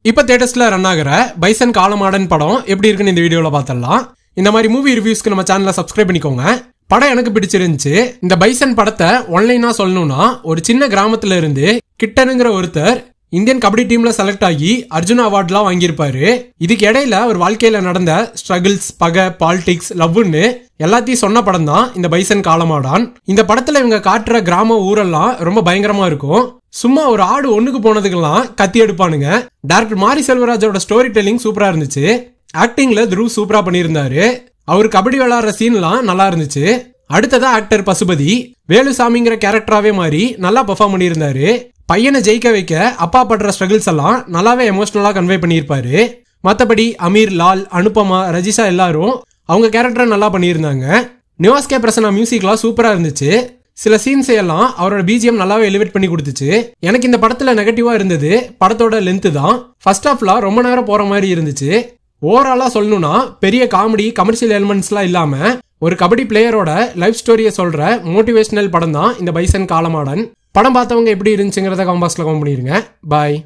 இப்ப தியேட்டர்ஸ்ல ரன் ஆகிற பைசன் காலமாடன் படம் எப்படி இருக்குன்னு இந்த வீடியோல பார்த்தலாம். இந்த மாதிரி மூவி ரிவ்யூஸ்க்கு நம்ம சேனலை சப்ஸ்கிரைப் பண்ணிக்கோங்க. படம் எனக்கு பிடிச்சிருந்துச்சு. இந்த பைசன் படத்தை ஒன்லைனா சொல்லணும்னா, ஒரு சின்ன கிராமத்துல இருந்து கிட்டனுங்கிற ஒருத்தர் இந்தியன் கபடி டீம்ல செலக்ட் ஆகி அர்ஜுனா அவார்ட்லாம் வாங்கியிருப்பாரு. இதுக்கு இடையில ஒரு வாழ்க்கையில நடந்த ஸ்ட்ரகிள்ஸ், பகை, பாலிடிக்ஸ், லவ்னு எல்லாத்தையும் சொன்ன படம் தான் இந்த பைசன் காலமாடான். இந்த படத்துல இவங்க காட்டுற கிராம ஊரெல்லாம் ரொம்ப பயங்கரமா இருக்கும். சும்மா ஒரு ஆடு ஒண்ணுக்கு போனதுக்கெல்லாம் கத்தி எடுப்பானுங்க. டைரக்டர் மாரி செல்வராஜோட ஸ்டோரி டெல்லிங் சூப்பரா இருந்துச்சு. ஆக்டிங்ல துருவ் சூப்பரா பண்ணியிருந்தாரு. அவரு கபடி விளையாடுற சீன்லாம் நல்லா இருந்துச்சு. அடுத்ததா ஆக்டர் பசுபதி வேலுசாமிங்கிற கேரக்டராவே மாறி நல்லா பெர்ஃபார்ம் பண்ணியிருந்தாரு. பையனை ஜெயிக்க வைக்க அப்பா படுற ஸ்ட்ரகிள்ஸ் எல்லாம் நல்லாவே எமோஷனலா கன்வே பண்ணியிருப்பாரு. மற்றபடி அமீர், லால், அனுபமா, ரஜிஷா எல்லாரும் அவங்க கேரக்டரை நல்லா பண்ணியிருந்தாங்க. நிவாஸ் கே பிரசன்னா மியூசிக்லாம் சூப்பரா இருந்துச்சு. சில சீன்ஸ் எல்லாம் அவரோட பிஜிஎம் நல்லாவே எலிவேட் பண்ணி கொடுத்துச்சு. எனக்கு இந்த படத்துல நெகட்டிவா இருந்தது படத்தோட லென்த் தான். ஃபர்ஸ்ட் ஹாஃப்லாம் ரொம்ப நேரம் போற மாதிரி இருந்துச்சு. ஓவராலா சொல்லணும்னா பெரிய காமெடி, கமர்ஷியல் எலிமெண்ட்ஸ்லாம் இல்லாம ஒரு கபடி பிளேயரோட லைஃப் ஸ்டோரியை சொல்ற மோட்டிவேஷனல் படம் தான் இந்த பைசன் காலமாடன். படம் பார்த்தவங்க எப்படி இருந்துச்சுங்கிறத கமெண்ட் பாக்ஸ்ல கமெண்ட் பண்ணிருங்க. பாய்.